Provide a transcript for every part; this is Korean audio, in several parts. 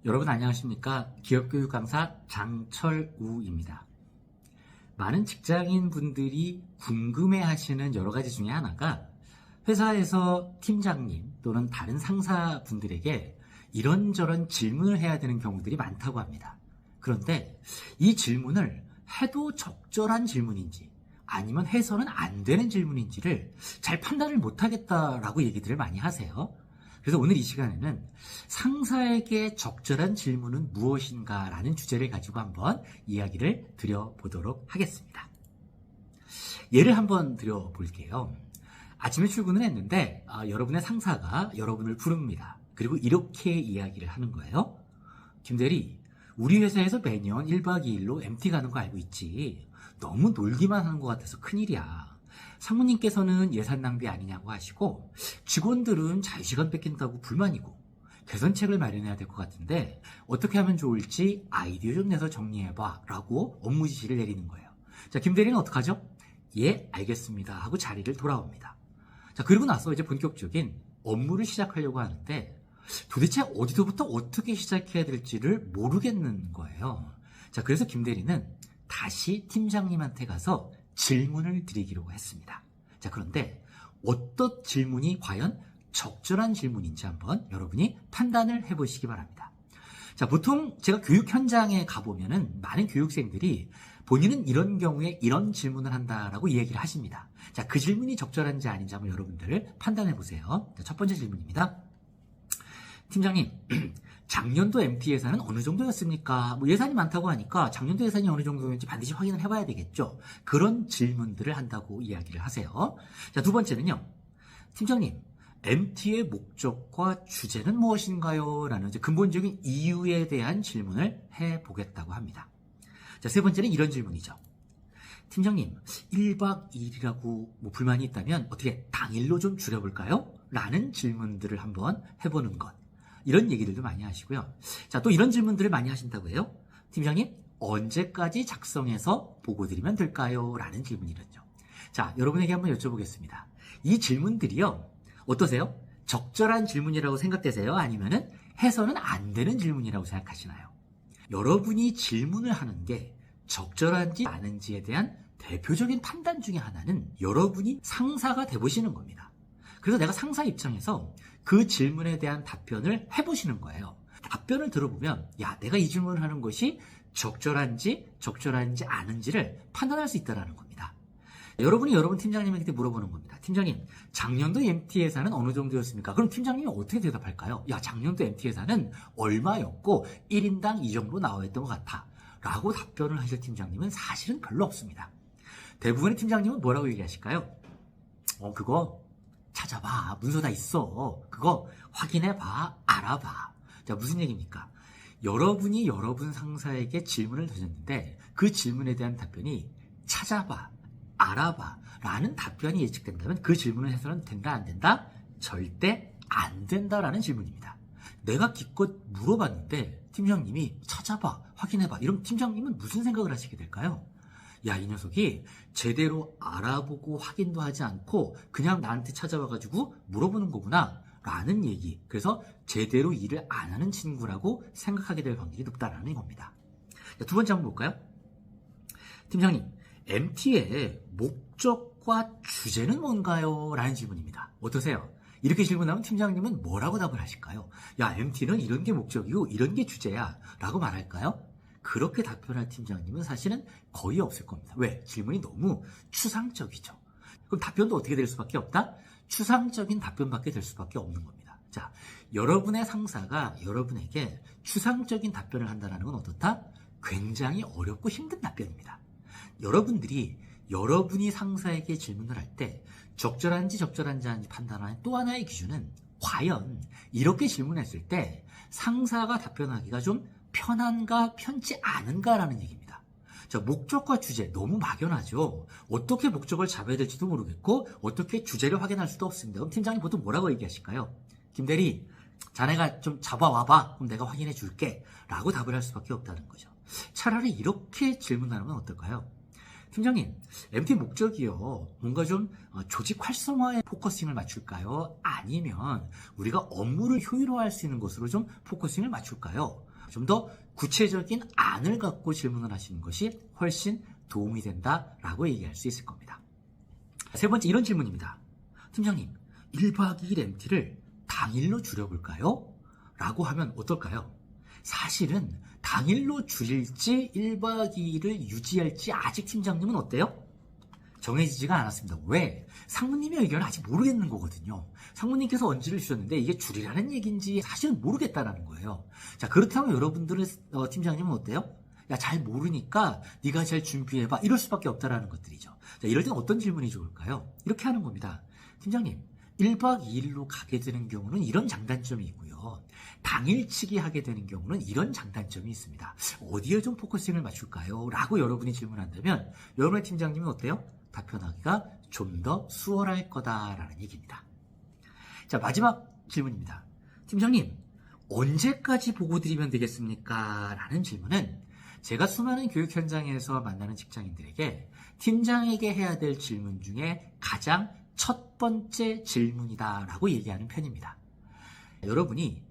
여러분 안녕하십니까? 기업교육 강사 장철우입니다. 많은 직장인 분들이 궁금해 하시는 여러 가지 중에 하나가 회사에서 팀장님 또는 다른 상사분들에게 이런저런 질문을 해야 되는 경우들이 많다고 합니다. 그런데 이 질문을 해도 적절한 질문인지 아니면 해서는 안 되는 질문인지를 잘 판단을 못하겠다라고 얘기들을 많이 하세요. 그래서 오늘 이 시간에는 상사에게 적절한 질문은 무엇인가 라는 주제를 가지고 한번 이야기를 드려보도록 하겠습니다. 예를 한번 드려볼게요. 아침에 출근을 했는데 여러분의 상사가 여러분을 부릅니다. 그리고 이렇게 이야기를 하는 거예요. 김대리, 우리 회사에서 매년 1박 2일로 MT 가는 거 알고 있지? 너무 놀기만 하는 것 같아서 큰일이야. 상무님께서는 예산 낭비 아니냐고 하시고 직원들은 자유시간 뺏긴다고 불만이고 개선책을 마련해야 될 것 같은데 어떻게 하면 좋을지 아이디어 좀 내서 정리해봐 라고 업무 지시를 내리는 거예요. 자, 김대리는 어떡하죠? 예, 알겠습니다 하고 자리를 돌아옵니다. 자, 그리고 나서 이제 본격적인 업무를 시작하려고 하는데 도대체 어디서부터 어떻게 시작해야 될지를 모르겠는 거예요. 자, 그래서 김대리는 다시 팀장님한테 가서 질문을 드리기로 했습니다. 자, 그런데 어떤 질문이 과연 적절한 질문인지 한번 여러분이 판단을 해보시기 바랍니다. 자, 보통 제가 교육 현장에 가보면은 많은 교육생들이 본인은 이런 경우에 이런 질문을 한다라고 얘기를 하십니다. 자, 그 질문이 적절한지 아닌지 한번 여러분들 판단해 보세요. 자, 첫 번째 질문입니다. 팀장님, 작년도 MT 예산은 어느 정도였습니까? 예산이 많다고 하니까 작년도 예산이 어느 정도인지 반드시 확인을 해봐야 되겠죠. 그런 질문들을 한다고 이야기를 하세요. 자, 두 번째는요. 팀장님, MT의 목적과 주제는 무엇인가요? 라는 이제 근본적인 이유에 대한 질문을 해보겠다고 합니다. 자, 세 번째는 이런 질문이죠. 팀장님, 1박 2일이라고 불만이 있다면 어떻게 당일로 좀 줄여볼까요? 라는 질문들을 한번 해보는 것. 이런 얘기들도 많이 하시고요. 자, 또 이런 질문들을 많이 하신다고 해요. 팀장님, 언제까지 작성해서 보고 드리면 될까요? 라는 질문이었죠. 자, 여러분에게 한번 여쭤보겠습니다. 이 질문들이요. 어떠세요? 적절한 질문이라고 생각되세요? 아니면은 해서는 안 되는 질문이라고 생각하시나요? 여러분이 질문을 하는 게 적절한지 아닌지에 대한 대표적인 판단 중에 하나는 여러분이 상사가 돼보시는 겁니다. 그래서 내가 상사 입장에서 그 질문에 대한 답변을 해보시는 거예요. 답변을 들어보면 야, 내가 이 질문을 하는 것이 적절한지 아닌지를 판단할 수 있다는 겁니다. 여러분이 여러분 팀장님에게 물어보는 겁니다. 팀장님, 작년도 MT 예산은 어느 정도였습니까? 그럼 팀장님이 어떻게 대답할까요? 야, 작년도 MT 예산은 얼마였고 1인당 이 정도 나와 있던 것 같아 라고 답변을 하실 팀장님은 사실은 별로 없습니다. 대부분의 팀장님은 뭐라고 얘기하실까요? 그거 찾아봐. 문서 다 있어. 그거 확인해봐. 알아봐. 자, 무슨 얘기입니까? 여러분이 여러분 상사에게 질문을 던졌는데 그 질문에 대한 답변이 찾아봐. 알아봐. 라는 답변이 예측된다면 그 질문을 해서는 된다, 안 된다? 절대 안 된다라는 질문입니다. 내가 기껏 물어봤는데 팀장님이 찾아봐. 확인해봐. 이러면 팀장님은 무슨 생각을 하시게 될까요? 야, 이 녀석이 제대로 알아보고 확인도 하지 않고 그냥 나한테 찾아와가지고 물어보는 거구나 라는 얘기. 그래서 제대로 일을 안 하는 친구라고 생각하게 될 확률이 높다라는 겁니다. 자, 두 번째 한번 볼까요? 팀장님, MT의 목적과 주제는 뭔가요? 라는 질문입니다. 어떠세요? 이렇게 질문하면 팀장님은 뭐라고 답을 하실까요? 야, MT는 이런 게 목적이고 이런 게 주제야 라고 말할까요? 그렇게 답변할 팀장님은 사실은 거의 없을 겁니다. 왜? 질문이 너무 추상적이죠. 그럼 답변도 어떻게 될 수밖에 없다? 추상적인 답변밖에 될 수밖에 없는 겁니다. 자, 여러분의 상사가 여러분에게 추상적인 답변을 한다는 건 어떻다? 굉장히 어렵고 힘든 답변입니다. 여러분이 상사에게 질문을 할 때 적절한지 아닌지 판단하는 또 하나의 기준은 과연 이렇게 질문했을 때 상사가 답변하기가 좀 편한가 편치 않은가라는 얘기입니다. 자, 목적과 주제 너무 막연하죠. 어떻게 목적을 잡아야 될지도 모르겠고 어떻게 주제를 확인할 수도 없습니다. 그럼 팀장님 보통 뭐라고 얘기하실까요? 김대리, 자네가 좀 잡아와봐. 그럼 내가 확인해 줄게 라고 답을 할 수밖에 없다는 거죠. 차라리 이렇게 질문하는 건 어떨까요? 팀장님, MT 목적이요. 뭔가 좀 조직 활성화에 포커싱을 맞출까요? 아니면 우리가 업무를 효율화할 수 있는 것으로 좀 포커싱을 맞출까요? 좀 더 구체적인 안을 갖고 질문을 하시는 것이 훨씬 도움이 된다라고 얘기할 수 있을 겁니다. 세 번째 이런 질문입니다. 팀장님, 1박 2일 MT를 당일로 줄여볼까요? 라고 하면 어떨까요? 사실은 당일로 줄일지 1박 2일을 유지할지 아직 팀장님은 어때요? 정해지지가 않았습니다. 왜? 상무님의 의견을 아직 모르겠는 거거든요. 상무님께서 언지를 주셨는데 이게 줄이라는 얘기인지 사실은 모르겠다라는 거예요. 자, 그렇다면 여러분들은 팀장님은 어때요? 야, 잘 모르니까 네가 잘 준비해봐. 이럴 수밖에 없다라는 것들이죠. 자, 이럴 때는 어떤 질문이 좋을까요? 이렇게 하는 겁니다. 팀장님, 1박 2일로 가게 되는 경우는 이런 장단점이 있고요. 당일치기 하게 되는 경우는 이런 장단점이 있습니다. 어디에 좀 포커싱을 맞출까요? 라고 여러분이 질문한다면 여러분의 팀장님은 어때요? 답변하기가 좀 더 수월할 거다라는 얘기입니다. 자, 마지막 질문입니다. 팀장님, 언제까지 보고 드리면 되겠습니까? 라는 질문은 제가 수많은 교육 현장에서 만나는 직장인들에게 팀장에게 해야 될 질문 중에 가장 첫 번째 질문이다라고 얘기하는 편입니다. 여러분이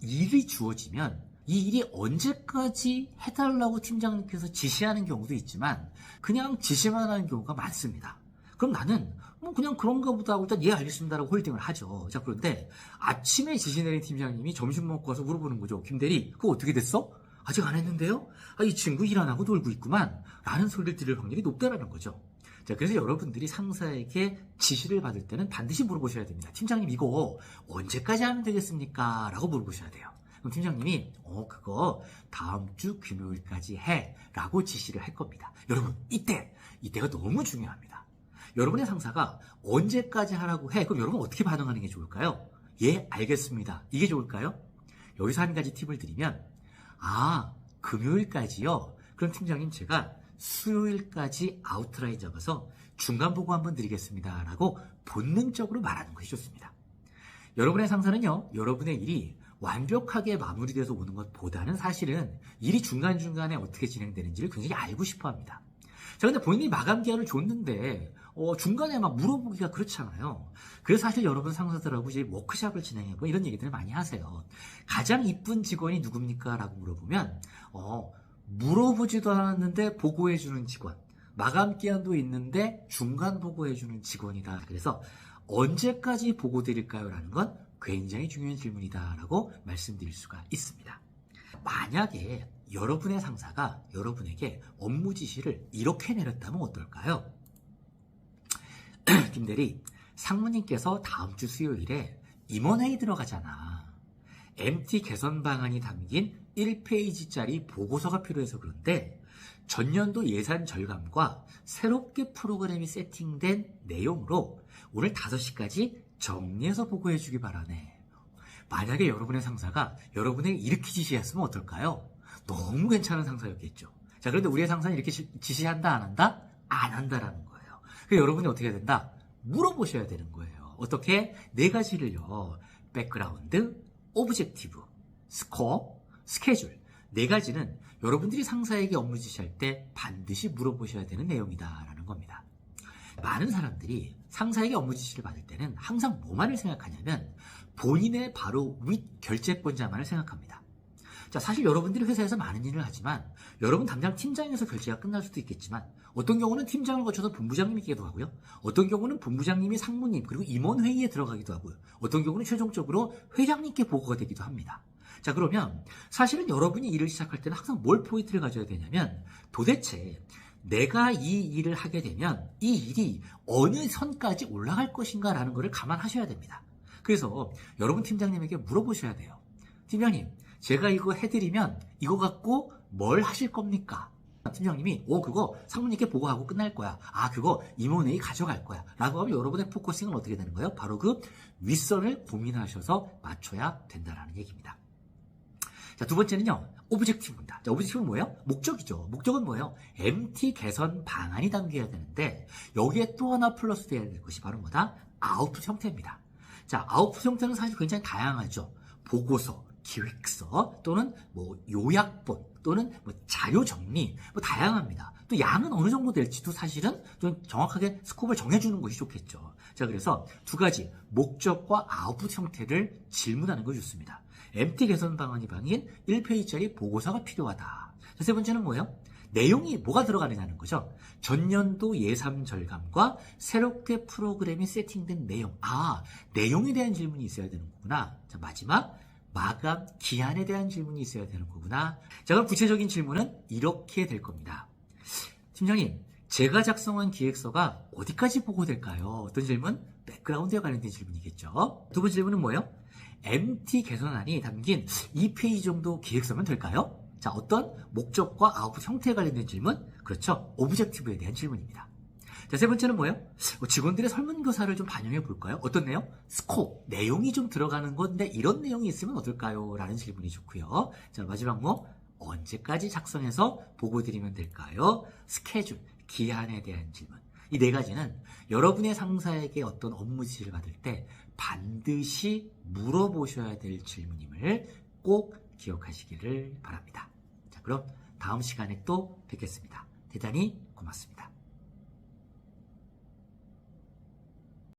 일이 주어지면 이 일이 언제까지 해달라고 팀장님께서 지시하는 경우도 있지만 그냥 지시만 하는 경우가 많습니다. 그럼 나는 그냥 그런가 보다 하고 일단 예 알겠습니다라고 홀딩을 하죠. 자, 그런데 아침에 지시 내린 팀장님이 점심 먹고 와서 물어보는 거죠. 김대리, 그거 어떻게 됐어? 아직 안 했는데요? 이 친구 일 안 하고 놀고 있구만 라는 소리를 들을 확률이 높다라는 거죠. 자, 그래서 여러분들이 상사에게 지시를 받을 때는 반드시 물어보셔야 됩니다. 팀장님, 이거 언제까지 하면 되겠습니까? 라고 물어보셔야 돼요. 그럼 팀장님이 그거 다음 주 금요일까지 해 라고 지시를 할 겁니다. 여러분, 이때가 너무 중요합니다. 여러분의 상사가 언제까지 하라고 해? 그럼 여러분 어떻게 반응하는 게 좋을까요? 예, 알겠습니다. 이게 좋을까요? 여기서 한 가지 팁을 드리면 금요일까지요? 그럼 팀장님, 제가 수요일까지 아웃라인 잡아서 중간 보고 한번 드리겠습니다 라고 본능적으로 말하는 것이 좋습니다. 여러분의 상사는요, 여러분의 일이 완벽하게 마무리돼서 오는 것보다는 사실은 일이 중간중간에 어떻게 진행되는지를 굉장히 알고 싶어 합니다. 자, 근데 본인이 마감 기한을 줬는데 중간에 막 물어보기가 그렇잖아요. 그래서 사실 여러분 상사들하고 이제 워크숍을 진행하고 이런 얘기들을 많이 하세요. 가장 이쁜 직원이 누굽니까? 라고 물어보면 물어보지도 않았는데 보고해주는 직원, 마감 기한도 있는데 중간 보고해주는 직원이다. 그래서 언제까지 보고 드릴까요? 라는 건 굉장히 중요한 질문이다 라고 말씀드릴 수가 있습니다. 만약에 여러분의 상사가 여러분에게 업무 지시를 이렇게 내렸다면 어떨까요? 김대리, 상무님께서 다음 주 수요일에 임원회의 들어가잖아. MT 개선 방안이 담긴 1페이지짜리 보고서가 필요해서 그런데 전년도 예산 절감과 새롭게 프로그램이 세팅된 내용으로 오늘 5시까지 정리해서 보고해 주기 바라네. 만약에 여러분의 상사가 여러분에게 이렇게 지시했으면 어떨까요? 너무 괜찮은 상사였겠죠. 자, 그런데 우리의 상사는 이렇게 지시한다, 안 한다? 안 한다라는 거예요. 그래서 여러분이 어떻게 해야 된다? 물어보셔야 되는 거예요. 어떻게? 4가지를요. 백그라운드, 오브젝티브, 스코어, 스케줄. 4가지는 여러분들이 상사에게 업무 지시할 때 반드시 물어보셔야 되는 내용이다라는 겁니다. 많은 사람들이 상사에게 업무 지시를 받을 때는 항상 뭐만을 생각하냐면 본인의 바로 윗 결재권자만을 생각합니다. 자, 사실 여러분들이 회사에서 많은 일을 하지만 여러분 당장 팀장에서 결제가 끝날 수도 있겠지만 어떤 경우는 팀장을 거쳐서 본부장님이기도 하고요. 어떤 경우는 본부장님이 상무님 그리고 임원회의에 들어가기도 하고요. 어떤 경우는 최종적으로 회장님께 보고가 되기도 합니다. 자, 그러면 사실은 여러분이 일을 시작할 때는 항상 뭘 포인트를 가져야 되냐면 도대체 내가 이 일을 하게 되면 이 일이 어느 선까지 올라갈 것인가 라는 것을 감안하셔야 됩니다. 그래서 여러분 팀장님에게 물어보셔야 돼요. 팀장님, 제가 이거 해드리면 이거 갖고 뭘 하실 겁니까? 팀장님이 그거 상무님께 보고하고 끝날 거야. 그거 임원회의 가져갈 거야. 라고 하면 여러분의 포커싱은 어떻게 되는 거예요? 바로 그 윗선을 고민하셔서 맞춰야 된다는 얘기입니다. 자, 두 번째는요, 오브젝티브입니다. 자, 오브젝티브는 뭐예요? 목적이죠. 목적은 뭐예요? MT 개선 방안이 담겨야 되는데 여기에 또 하나 플러스 돼야 될 것이 바로 뭐다? 아웃풋 형태입니다. 자, 아웃풋 형태는 사실 굉장히 다양하죠. 보고서, 기획서 또는 요약본 또는 자료 정리 다양합니다. 또 또 양은 어느 정도 될지도 사실은 좀 정확하게 스코프를 정해주는 것이 좋겠죠. 자, 그래서 두 가지 목적과 아웃풋 형태를 질문하는 것이 좋습니다. MT 개선 방안이 방인 1페이지짜리 보고서가 필요하다. 자, 세 번째는 뭐예요? 내용이 뭐가 들어가느냐는 거죠. 전년도 예산 절감과 새롭게 프로그램이 세팅된 내용. 내용에 대한 질문이 있어야 되는 거구나. 자, 마지막 마감 기한에 대한 질문이 있어야 되는 거구나. 자, 그럼 구체적인 질문은 이렇게 될 겁니다. 팀장님, 제가 작성한 기획서가 어디까지 보고될까요? 어떤 질문? 백그라운드에 관련된 질문이겠죠. 두 번째 질문은 뭐예요? MT 개선안이 담긴 2페이지 정도 기획서면 될까요? 자, 어떤 목적과 아웃풋 형태에 관련된 질문? 그렇죠. 오브젝티브에 대한 질문입니다. 자, 세 번째는 뭐예요? 직원들의 설문조사를 좀 반영해 볼까요? 어떤 내용? 스코프, 내용이 좀 들어가는 건데 이런 내용이 있으면 어떨까요? 라는 질문이 좋고요. 자, 마지막 언제까지 작성해서 보고 드리면 될까요? 스케줄, 기한에 대한 질문. 이 네 가지는 여러분의 상사에게 어떤 업무 지시를 받을 때 반드시 물어보셔야 될 질문임을 꼭 기억하시기를 바랍니다. 자, 그럼 다음 시간에 또 뵙겠습니다. 대단히